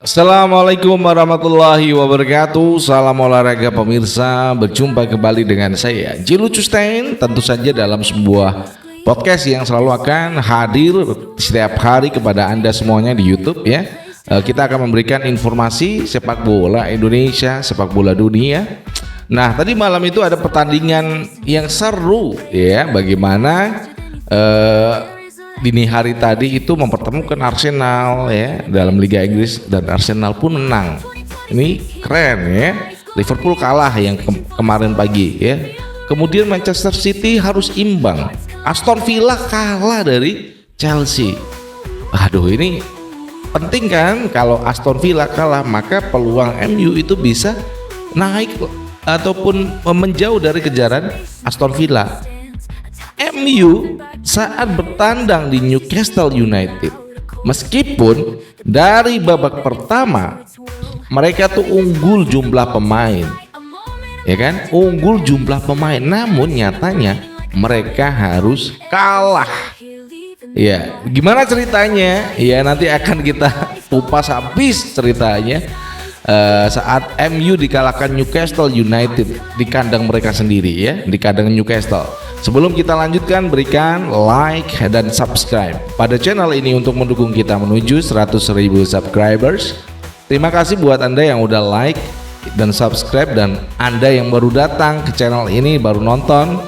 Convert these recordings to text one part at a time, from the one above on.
Assalamualaikum warahmatullahi wabarakatuh. Salam olahraga pemirsa. Berjumpa kembali dengan saya Jilu Custain. Tentu saja dalam sebuah podcast yang selalu akan hadir setiap hari kepada Anda semuanya di YouTube ya. Kita akan memberikan informasi sepak bola Indonesia, sepak bola dunia. Nah, tadi malam itu ada pertandingan yang seru ya. Bagaimana dini hari tadi itu mempertemukan Arsenal ya dalam Liga Inggris, dan Arsenal pun menang. Ini keren ya. Liverpool kalah yang kemarin pagi ya. Kemudian Manchester City harus imbang. Aston Villa kalah dari Chelsea. Aduh, ini penting kan? Kalau Aston Villa kalah, maka peluang MU itu bisa naik ataupun menjauh dari kejaran Aston Villa. MU saat bertandang di Newcastle United, meskipun dari babak pertama mereka tuh unggul jumlah pemain, ya kan, unggul jumlah pemain, namun nyatanya mereka harus kalah. Ya, gimana ceritanya? Ya, nanti akan kita kupas habis ceritanya saat MU dikalahkan Newcastle United di kandang mereka sendiri ya, di kandang Newcastle. Sebelum kita lanjutkan, berikan like dan subscribe pada channel ini untuk mendukung kita menuju 100.000 subscribers. Terima kasih buat Anda yang udah like dan subscribe, dan Anda yang baru datang ke channel ini, baru nonton,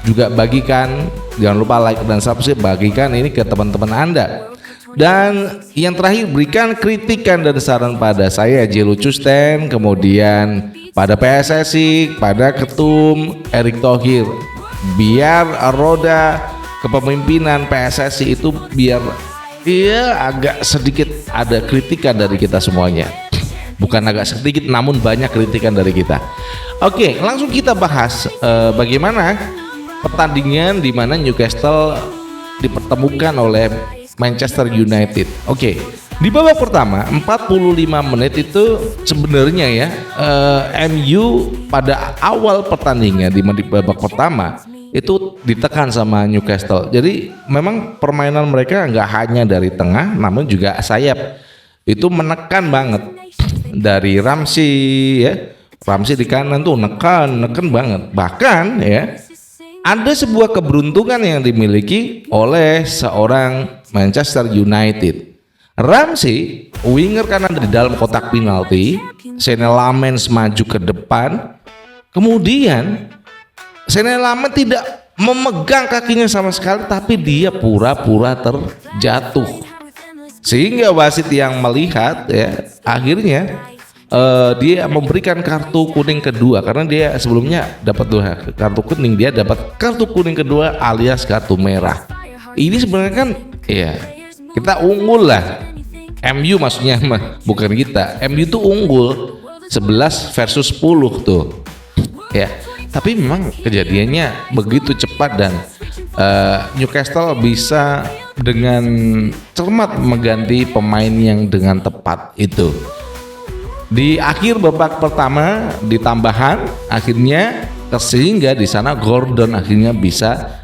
juga bagikan, jangan lupa like dan subscribe, bagikan ini ke teman-teman Anda. Dan yang terakhir, berikan kritikan dan saran pada saya Jilu Custain, kemudian pada PSSI, pada Ketum Erick Thohir, biar roda kepemimpinan PSSI itu biar agak sedikit ada kritikan dari kita semuanya. Bukan agak sedikit, namun banyak kritikan dari kita. Oke, langsung kita bahas bagaimana pertandingan di mana Newcastle dipertemukan oleh Manchester United. Oke, di babak pertama 45 menit itu sebenarnya ya, MU pada awal pertandingan di babak pertama itu ditekan sama Newcastle. Jadi memang permainan mereka nggak hanya dari tengah, namun juga sayap itu menekan banget. Dari Ramsey ya, Ramsey di kanan tuh neken banget. Bahkan ya, ada sebuah keberuntungan yang dimiliki oleh seorang Manchester United. Ramsey, winger kanan di dalam kotak penalti, Senne Lammens maju ke depan. Kemudian Senne Lammens tidak memegang kakinya sama sekali, tapi dia pura-pura terjatuh. Sehingga wasit yang melihat ya, akhirnya dia memberikan kartu kuning kedua, karena dia sebelumnya dapat 2 kartu kuning, dia dapat kartu kuning kedua alias kartu merah. Ini sebenarnya kan ya, kita unggul lah, MU maksudnya, bukan kita. MU tuh unggul 11 versus 10 tuh ya. Tapi memang kejadiannya begitu cepat, dan Newcastle bisa dengan cermat mengganti pemain yang dengan tepat itu. Di akhir babak pertama di tambahan, akhirnya sehingga di sana Gordon akhirnya bisa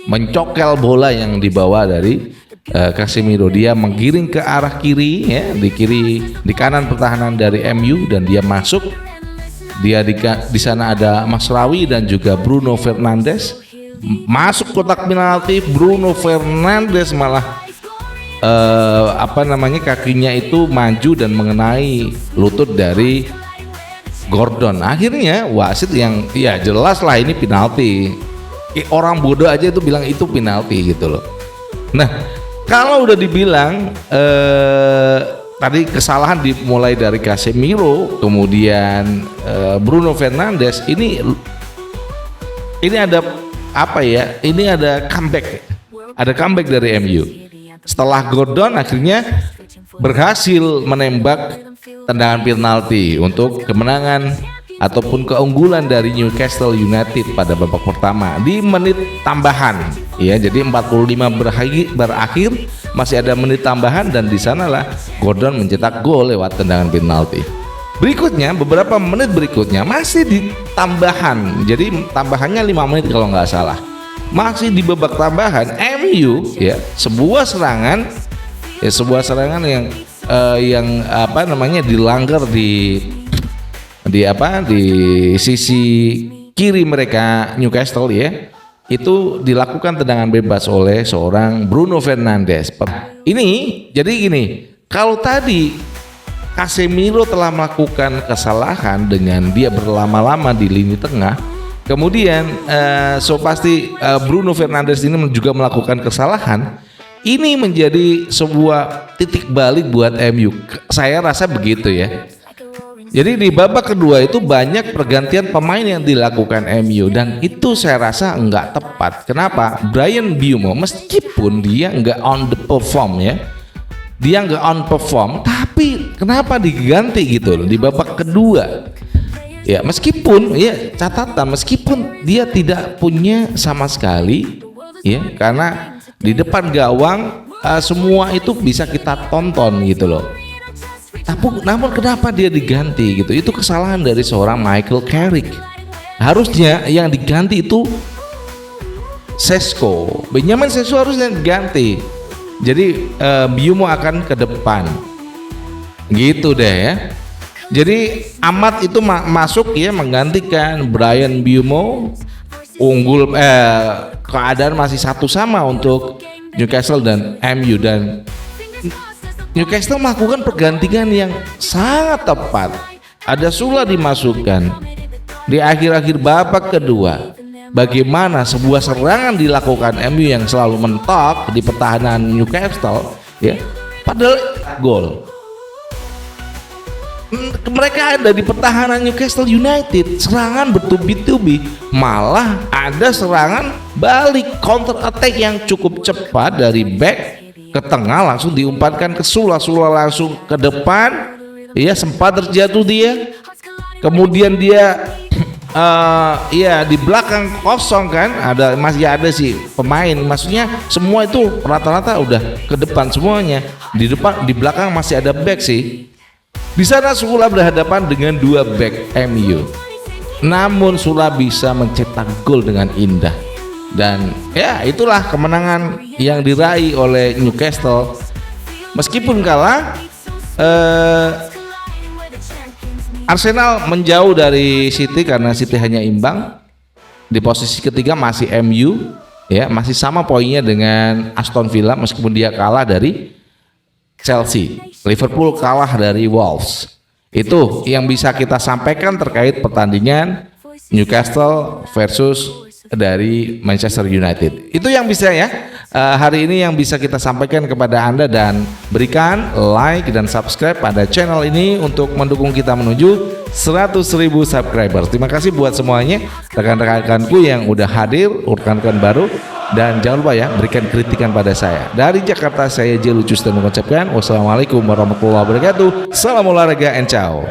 mencokel bola yang dibawa dari Casemiro. Dia menggiring ke arah kiri ya, di kanan pertahanan dari MU, dan dia masuk. Dia di sana ada Masraoui dan juga Bruno Fernandes masuk kotak penalti. Bruno Fernandes malah kakinya itu maju dan mengenai lutut dari Gordon. Akhirnya wasit yang ya jelas lah ini penalti. Orang bodoh aja itu bilang itu penalti gitu loh. Nah, kalau udah dibilang tadi kesalahan dimulai dari Casemiro, kemudian Bruno Fernandes, ini ada apa ya? Ini ada comeback dari MU. Setelah Gordon akhirnya berhasil menembak tendangan penalti untuk kemenangan ataupun keunggulan dari Newcastle United pada babak pertama di menit tambahan ya. Jadi 45 berakhir, masih ada menit tambahan, dan di sanalah Gordon mencetak gol lewat tendangan penalti. Berikutnya, beberapa menit berikutnya masih di tambahan. Jadi tambahannya 5 menit kalau nggak salah. Masih di babak tambahan, MU ya, sebuah serangan yang yang apa namanya dilanggar di sisi kiri mereka Newcastle ya, itu dilakukan tendangan bebas oleh seorang Bruno Fernandes. Ini jadi gini, kalau tadi Casemiro telah melakukan kesalahan dengan dia berlama-lama di lini tengah, kemudian pasti Bruno Fernandes ini juga melakukan kesalahan. Ini menjadi sebuah titik balik buat MU. Saya rasa begitu ya. Jadi di babak kedua itu banyak pergantian pemain yang dilakukan MU dan itu saya rasa nggak tepat. Kenapa? Bryan Mbeumo meskipun dia nggak on the perform ya, dia nggak on perform, tapi kenapa diganti gitu loh di babak kedua? Ya meskipun ya catatan, meskipun dia tidak punya sama sekali ya, karena di depan gawang semua itu bisa kita tonton gitu loh. Namun kenapa dia diganti gitu? Itu kesalahan dari seorang Michael Carrick. Harusnya yang diganti itu Sesko, Benjamin Sesko harusnya diganti. Jadi Mbeumo akan ke depan, gitu deh ya. Jadi Ahmad itu masuk ya menggantikan Bryan Mbeumo. Unggul keadaan masih 1-1 untuk Newcastle dan MU, dan Newcastle melakukan pergantian yang sangat tepat. Ada Sula dimasukkan di akhir-akhir babak kedua. Bagaimana sebuah serangan dilakukan MU yang selalu mentok di pertahanan Newcastle ya, padahal gol. Mereka ada di pertahanan Newcastle United, serangan bertubi-tubi, malah ada serangan balik counter attack yang cukup cepat dari back ke tengah, langsung diumpankan ke Sula langsung ke depan ya, sempat terjatuh dia, kemudian dia ya di belakang kosong kan, masih ada sih pemain, maksudnya semua itu rata-rata udah ke depan semuanya, di belakang masih ada back sih. Di sana Sula berhadapan dengan dua back MU, namun Sula bisa mencetak gol dengan indah. Dan ya itulah kemenangan yang diraih oleh Newcastle. Meskipun kalah, Arsenal menjauh dari City karena City hanya imbang. Di posisi ketiga masih MU ya, masih sama poinnya dengan Aston Villa meskipun dia kalah dari Chelsea. Liverpool kalah dari Wolves. Itu yang bisa kita sampaikan terkait pertandingan Newcastle versus dari Manchester United. Itu yang bisa ya hari ini yang bisa kita sampaikan kepada Anda, dan berikan like dan subscribe pada channel ini untuk mendukung kita menuju 100.000 subscriber. Terima kasih buat semuanya, rekan-rekanku yang udah hadir, rekan-rekan baru, dan jangan lupa ya berikan kritikan pada saya. Dari Jakarta saya Jelucus dan mengucapkan wassalamualaikum warahmatullahi wabarakatuh. Salam olahraga and ciao.